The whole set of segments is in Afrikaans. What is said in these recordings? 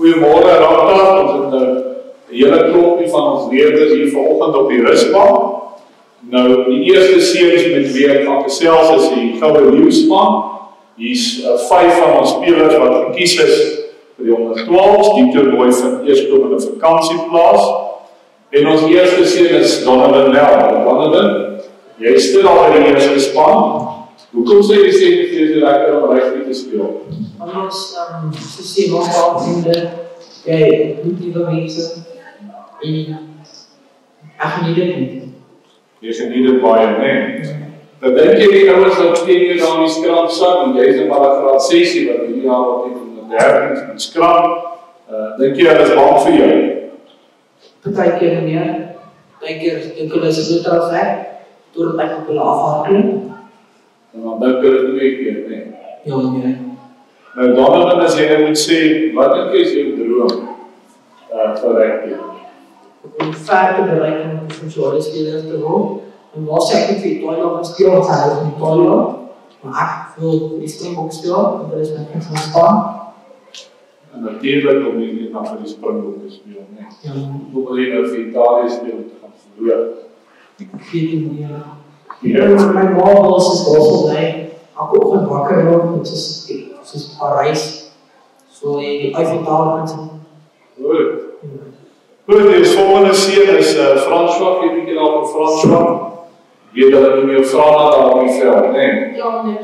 Goeiemôre Ragnar, ons het 'n hele klompie van ons leerders hier vanoggend op die rusbank. Nou, die eerste seuns met wie ek gaan gesels is die Goue Leeuwspan. Hier's 5 van ons spelers wat gekies is vir die onder 12s. Die toernooi vind eerskomende vakansie plaas. En ons eerste seun is Donovan Nel. Donovan, jy speel al by die eerste span. Hoekom sê jy vir jy lekker om rugby te speel? Ons sê maar vriende, jy moet liewe mense en ek geniet dit nie. Jy geniet dit baie, nee. Dan dink jy die ouens wat teen jy dan die skram sak, en jy is maar 'n graad 6 wat hierdie jaar wat jy van die 13 met skram, dink jy hulle is bang vir jou? Partykeer meer, partykeer dink hulle is dit al reg, doordat ek op hulle afhaal. En dan dink hulle 2 keer, nee. Ja, nee. Nou Donovan, as jy moet sê, wat dink jy is jou droom vir rugby? Om ver te bereik om een provinciale speler te worden. En was ik niet voor Italië gaan spelen, want hij is in Italië. Maar ik wil voor die Springbok spelen, want dat is mijn kind van Spanje. En natuurlijk om niet naar voor die Springbok te spelen, nee. Ja. Hoe wil je nou voor Italië spelen te gaan verloren? Ik weet het niet. Ja. Mijn ma was dus wel blij. Elke ochtend wakker worden, het is Parijs. Zo die Eiffeltower en zo. Goed. Goed, die volgende seun is François, jy weet jy al van François? Weet hulle noem jou Frana daar op die veld, nee? Ja, nee.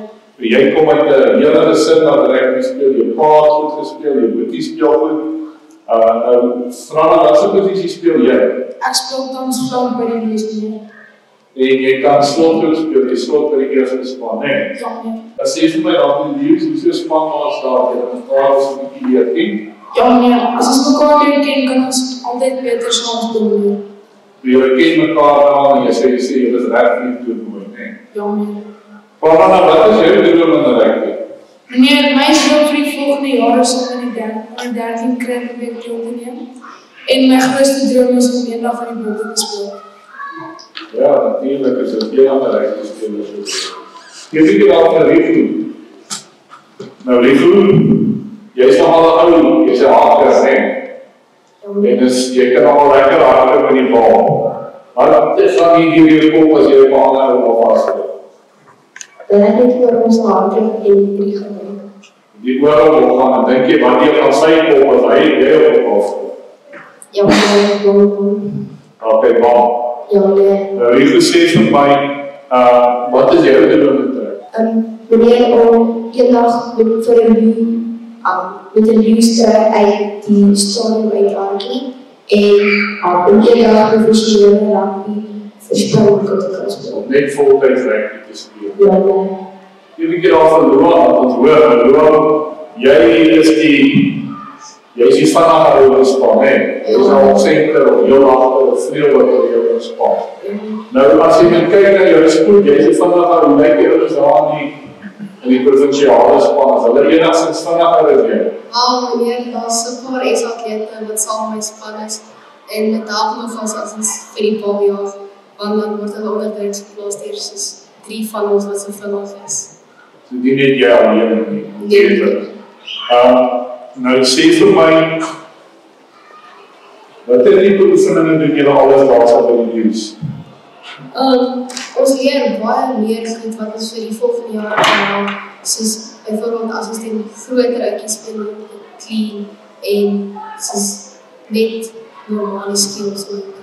Jy kom uit 'n hele gesin wat rugby speel, jou pa het goed gespeel, jou boetie speel goed. Nou, Frana, wat se posisie speel jy? Ek speel tans flank by die Leeuwspan. En jy kan slotgroep speel, jy slot by die eerste span, nee? Ja, nee. As sê vir my dan die Leeuws, hoeveel span was daar, jy het mekaar as 'n bietjie leer ken? Ja, nee. As ons mekaar leer ken, kan ons altyd beter saam speel. Jy ken mekaar aan en jy sê jy is reg vir die toernooi, nee? Ja, nee. Frana, wat is jou droom in rugby? Meneer, my droom vir die volgende jaar is om in die 13 Kruipenbeek deel te neem. En my grootste droom is om eendag aan die Bulls te speel. Ja, natuurlijk is het heel belangrijk te spelen. Je ziet het al van Rigo. Nou Rigo, jy is nog al oud, jy is 'n haker, nee. En dus, jy kan al lekker haker met die bal. Maar dit is dan nie hier kom as jy bal nou op vasthou. Dan heb ik voor ons haker en 3 gedruk. Die oorlog gaan, en dink jy, wat jy gaan sy kop as hy jy op af. Ja, nee. Okay, bal. Ja, nee. Nou, Rigo sê vir my, wat is jou droom in trek? Meneer, om eendag met een Leeuwstrui uit die stadion uit Arkie en om eendag professionele rugby vir Springbok te kan speel. Net voltyds rugby te speel. Ja, nee. Hierdie keer al van Loan, ons hoor, Loan, jy is die vanaand ouwe span, hè? Jy is al center of heel achter of veel wat oor jou span. Nou, as jy moet kyk na jou spoed, jy is die vanaand ouwe, lyk jy is daar in die provinciale span, as hulle enigszins vanaand ouwe weer. Meneer, daar is 'n paar ex-atlete wat saam my span is, en met help nog as ons vir die bal jaag, want dan word hulle onder druk geplaas deur soos 3 van ons wat so vinnig is. So die net jy alleen nie. Nou sê vir my, wat tipe oefeninge doen julle alles daar by die Leeuws? Ons leer baie meer goed wat ons vir die volgende jaar kan doen, soos byvoorbeeld as ons teen groter uitjies speel, clean en soos net normale skills ook.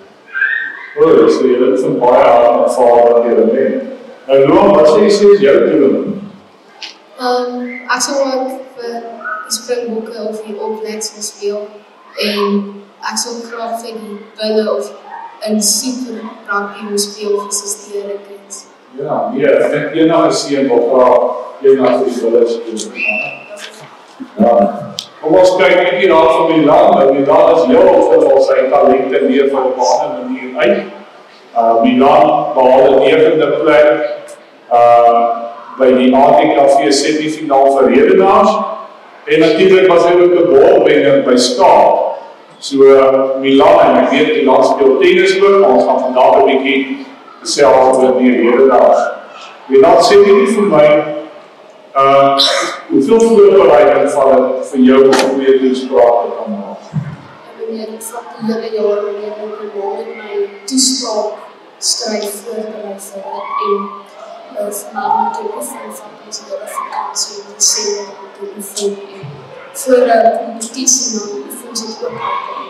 So julle het van baie hard ervaar wat julle het. Nou Loan, wat sê is jou droom? Ek sal ook vir die Springbokke of die All Blacks wil speel en ek sal graag vir die Bulle of in super rugby wil speel vir soos die Hurricanes. Ja, nee, ek dink enige seun wil graag eendag vir die Bulle speel. Ja. Kom ons kyk net hier daar van Milan. Nou Milan is heel veel sy talente meer van 'n ander manier uit. Milan behaal 'n 9de plek by die ATKV semifinaal vir redenaars. En natuurlik was hy ook 'n balwenner by Skaap. So Milan, en ek weet Milan speel tennis ook, ons gaan vandag 'n bietjie gesels oor die redenaars. Milan sê nie vir my, hoeveel voorbereiding van het vir jou om goeie toespraak te kan maak? wanneer ek vat die hele jaar wanneer ek met my toespraak skryf voorberei vir dit en voornamelijk te oefen van ons hele vakansie in Desember te oefen en voor die competitie dan oefen ons het ook altijd.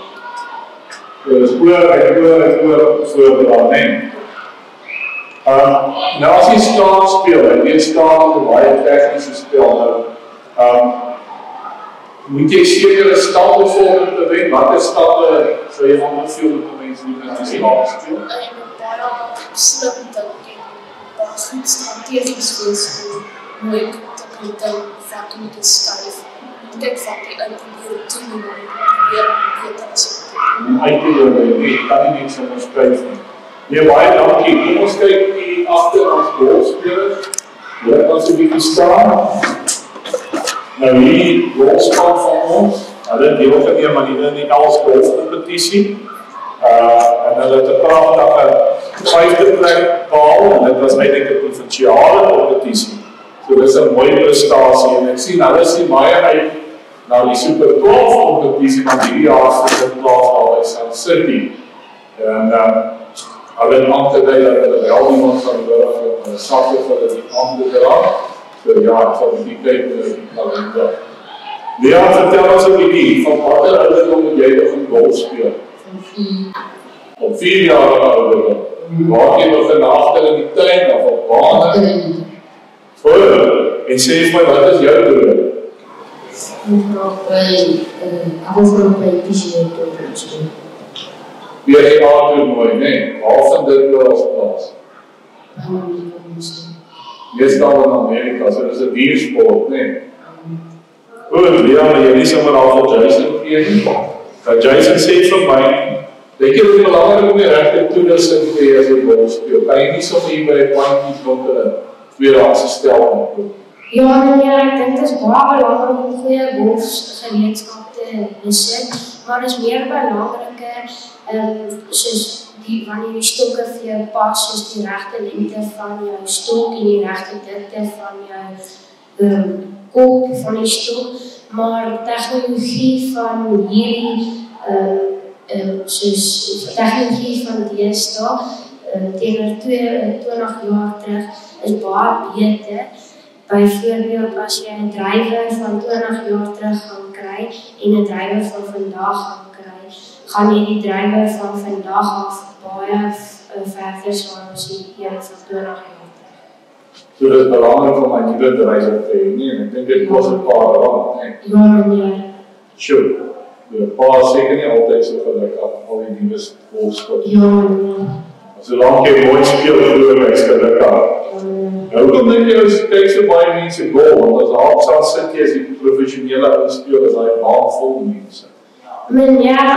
Dus oor voorbereid, nee. Nou as jy staan speel, en jy staan met 'n baie tegniese spel, moet jy sekere stappe volg om te wen. Watter stappe sou jy aanbeveel dat mense doen as jy staan speel? En baie slim dink en baie goed strategies wees om mooi te kan dink wat om te skuif. Kyk wat jy in probeer doen en probeer beter as dit. Uit te doen, jy kan nie net sommer skuif nie. Nee, baie dankie. Kom ons kyk hier agter ons golfspelers. Hulle kan so 'n bietjie staan. Nou hier, golfspan van ons. Hulle deel geneem aan die Els golfkompetisie. En hulle het 'n pragtige 5de plek behaal. En dit was eintlik 'n provinsiale kompetisie. So dis 'n mooi prestasie. En ek sien hulle sien baie uit na die Super 12 kompetisie van hierdie jaar se plaas daar by Sun City. En hulle het aangedui dat hulle wel iemand van nodig het om 'n sakkie vir hulle die aan te dra. So ja, ek sal die kyk oor die kalender. Lea, vertel ons 'n bietjie van watter ouderdom moet jy begin golf speel? Op 4 jaar ouderdom. Waar jy begin agter in die tuin of op bane? En sê vir my, wat is jou droom? PGA-toernooi, nee. Waar vind dit oral plaas? Meestal in Amerika, so dis 'n diersport, nee. Goed, Lea, jy nie sommer al vir Jason gee nie. Jason sê vir my, dink jy dit is belangrik om die regte toerusting te hê as jy golf speel? Kan jy nie sommer hier by 'n plantjies rond 'n tweedehandse stel koop? Ja, meneer, ek dink dit is baie belangrik om goeie golfgereedskap te besit, maar dit is meer belangriker soos wanneer die stokke vir jou pas, soos die regte lengte van jou stok en die regte dikte van jou kop van die stok, maar tegnologie van hierdie soos tegnologie van deesdae teenoor 20 jaar terug is baie beter. Byvoorbeeld as jy 'n drywer van 20 jaar terug gaan kry en 'n drywer van vandag gaan kry, gaan jy die drywer van vandag af baie verder slaan as die een van 20 jaar terug. So dit is belangrik om 'n nuwe drywer te hê, nie? En ek dink dit kos 'n paar rand, nee. Ja, meneer. Sure. Die paar seker nie altyd so gelukkig al die nuwe golfskool. Ja, meneer. Solank jy mooi speel, glo ek gelukkig. Nou kom dink jy as kyk so baie mense golf, want as Haapstad City as die professionele inspeel is daai baan vol mense. Meneer,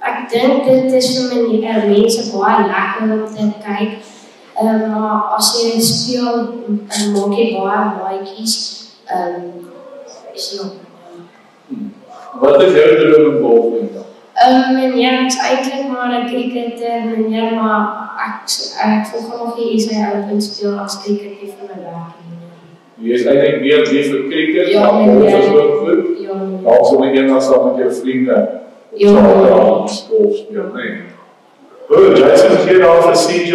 ek dink dit is vir mense baie lekker om te kyk. Maar as jy speel, maak jy baie maatjies. Is nie op. Wat is jou droom in golf? Meneer, ek is eintlik maar 'n cricketer, meneer, maar ek volg nog nie eens my open speel as cricketer vir my werk. Jy is eintlik meer lief vir cricket, ja, maar golf is ook goed. Ja, meneer. Daar sou my eendag saam met jou vriende ja, golf speel, nee. Goed, Jason is hier daar vir CJ.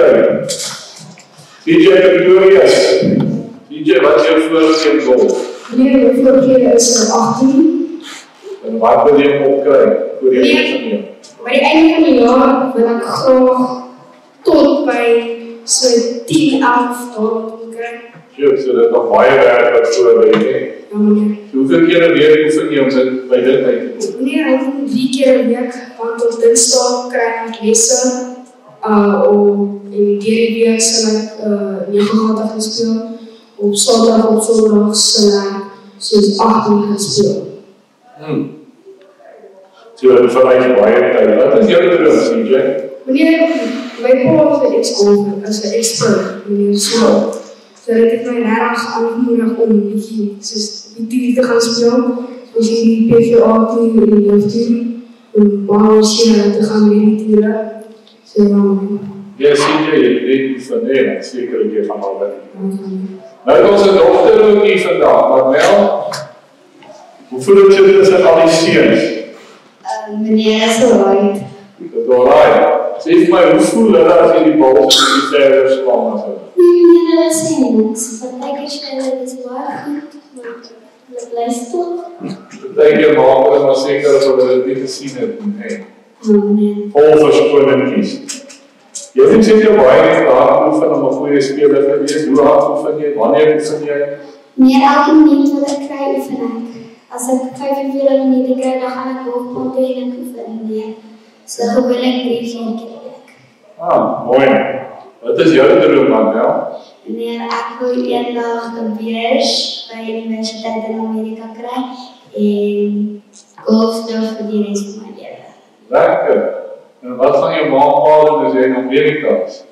CJ Victorious. CJ, wat is jou voorkeur golf? Meneer, my voorkeur is 18. En wat wil jy opkry voor jy geneem? By die einde van die jaar wil ek graag tot by so 10-11 daar kry. So dit nog baie werk wat voor by jy. Ja, meneer. Hoeveel keer 'n week oefen jy om by dit uit te kom? Meneer, ek doen 3 keer 'n week, want op Dinsdag kry ek lesse. En die week sal ek 9 gaan speel. Op Sondag op Sondag sal ek soos 8 gaan speel. So dit vereis baie tyd. Wat is jou droom, CJ? Meneer, my pa is 'n ex-golfer, is 'n expert, meneer so. So dit het my regtig aangemoedig om 'n bietjie soos die te gaan speel, soos die PGA toer en die hooftoer, en baie seer te gaan mediteren. So ja, CJ, jy weet van nee, seker jy gaan al by. Nou het ons 'n dogter ook hier vandag, maar wel, hoe voel dit jy tussen al die seuns? Meneer is alright. Dit is alright. Sê vir my, hoe voel hulle as jy die bal in die verder slaan as hulle? Nee, hulle sê niks. Partykeer sê hulle, dit is baie goed, maar hulle bly stil. Partykeer maak hulle maar seker as hulle dit nie gesien het nie. Nee. Vol verskoningkies. Jy het seker baie net hard oefen om 'n goeie speler te wees. Hoe hard oefen jy? Wanneer oefen jy? Nee, elke minuut wat ek kry, oefen ek. As ek 45 minute kry, dan gaan ek hoogpunte en ek oefen. Nee. So gewoonlik 3-4 keer per week. Mooi. Wat is jou droom dan, ja? Nee, ek wil eendag 'n beurs by die universiteit in Amerika kry en golf speel vir die res van my lewe. Lekker. En wat gaan jou ma doen as jy in Amerika is?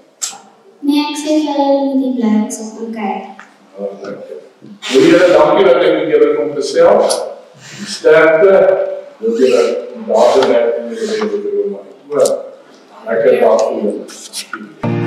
Nee, ek sê vir hulle moet die bly, ek sal gaan kyk. Lekker. Julle, dankie dat ek met julle kom gesels. Sterkte. Wil julle daar net in die lewe droom. Lekker dag vir julle.